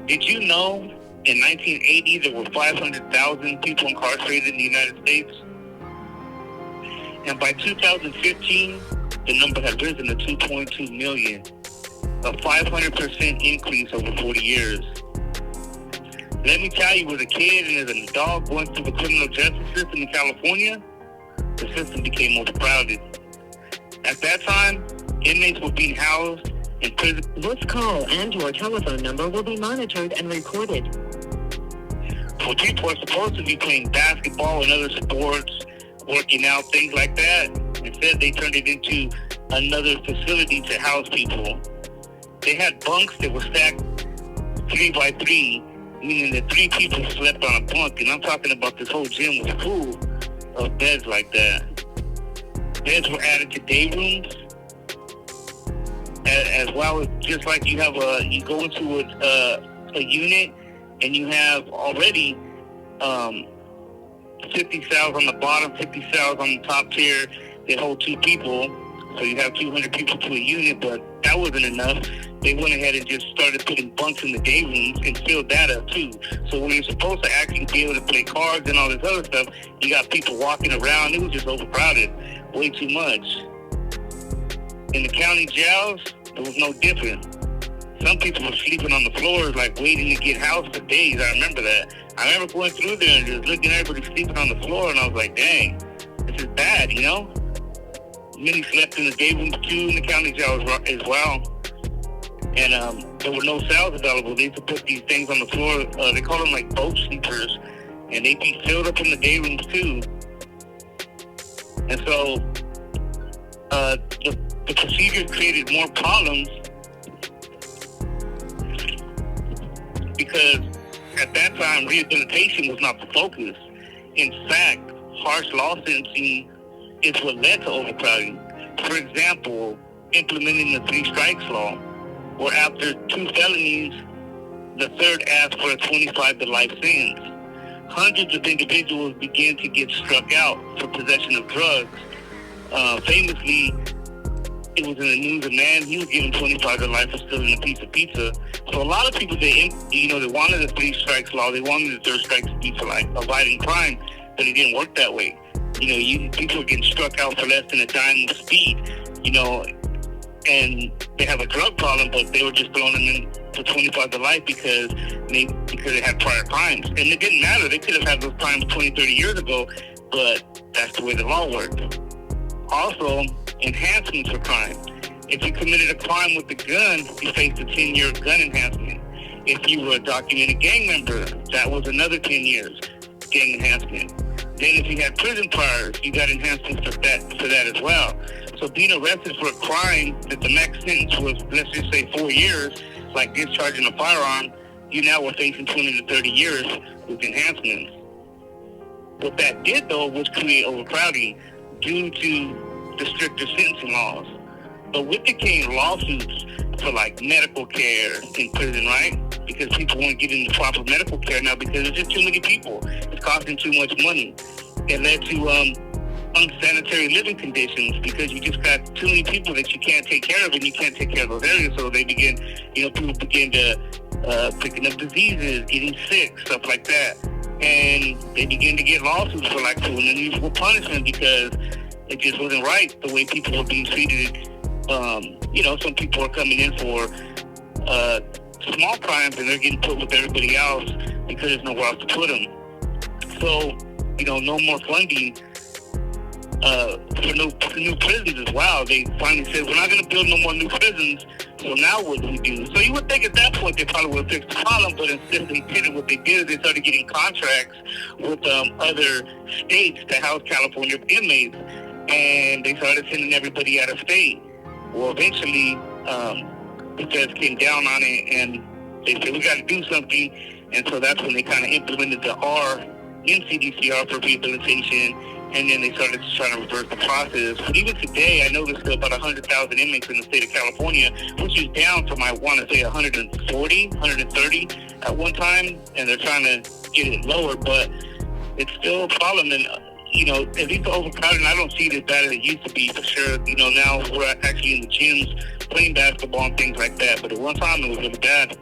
Did you know in 1980 there were 500,000 people incarcerated in the United States? And by 2015, the number had risen to 2.2 million, a 500% increase over 40 years. Let me tell you, as a kid and as an adult going through the criminal justice system in California, the system became overcrowded. At that time, inmates were being housed in prison. This call and your telephone number will be monitored and recorded. Where people are supposed to be playing basketball and other sports, working out, things like that. Instead, they turned it into another facility to house people. They had bunks that were stacked 3 by 3, meaning that 3 people slept on a bunk. And I'm talking about this whole gym was full of beds like that. Beds were added to day rooms, as well as just like you go into a unit and you have already 50 cells on the bottom, 50 cells on the top tier that hold 2 people. So you have 200 people to a unit, but that wasn't enough. They went ahead and just started putting bunks in the day rooms and filled that up too. So when you're supposed to actually be able to play cards and all this other stuff, you got people walking around. It was just overcrowded, way too much. In the county jails, it was no different. Some people were sleeping on the floors, like waiting to get housed for days. I remember that. I remember going through there and just looking at everybody sleeping on the floor, and I was like, dang, this is bad, you know? Many slept in the day rooms too in the county jails as well. And there were no cells available. They used to put these things on the floor. They call them like boat sleepers, and they'd be filled up in the day rooms too. And so the procedure created more problems because at that time, rehabilitation was not the focus. In fact, harsh law sentencing is what led to overcrowding. For example, implementing the 3 strikes law, where after 2 felonies, the third asked for a 25 to life sentence. Hundreds of individuals began to get struck out for possession of drugs. Famously, it was in the news, a man, he was given 25 to life for stealing a piece of pizza. So a lot of people, they wanted the 3 strikes law, they wanted the third strike to be for like avoiding crime, but it didn't work that way. People were getting struck out for less than a dime of speed, and they have a drug problem, but they were just throwing them in for 25 to life because they had prior crimes. And it didn't matter. They could have had those crimes 20, 30 years ago, but that's the way the law worked. Also, enhancements for crime. If you committed a crime with a gun, you faced a 10-year gun enhancement. If you were a documented gang member, that was another 10 years gang enhancement. Then if you had prison priors, you got enhancements for that as well. So being arrested for a crime that the max sentence was, let's just say 4 years, like discharging a firearm, you now were facing 20 to 30 years with enhancements. What that did, though, was create overcrowding due to the stricter sentencing laws. But with the came lawsuits for like medical care in prison, right? Because people weren't getting the proper medical care now because there's just too many people. It's costing too much money. It led to unsanitary living conditions because you just got too many people that you can't take care of and you can't take care of those areas. So they begin, people begin to picking up diseases, getting sick, stuff like that. And they begin to get lawsuits for like cruel and unusual punishment because it just wasn't right the way people were being treated. Some people are coming in for small crimes and they're getting put with everybody else because there's nowhere else to put them. So, no more funding for new prisons as well. They finally said, we're not going to build no more new prisons, so now what do we do? So you would think at that point they probably would fix the problem, but instead they didn't. What they did is they started getting contracts with other states to house California inmates, and they started sending everybody out of state. Well, eventually, the feds came down on it, and they said, we got to do something, and so that's when they kind of implemented the R in CDCR for rehabilitation, and then they started trying to reverse the process. But even today, I know there's still about 100,000 inmates in the state of California, which is down from, I want to say, 140, 130 at one time, and they're trying to get it lower, but it's still a problem. And, at least the overcrowding, I don't see it as bad as it used to be, for sure. Now we're actually in the gyms playing basketball and things like that, but at one time it was really bad.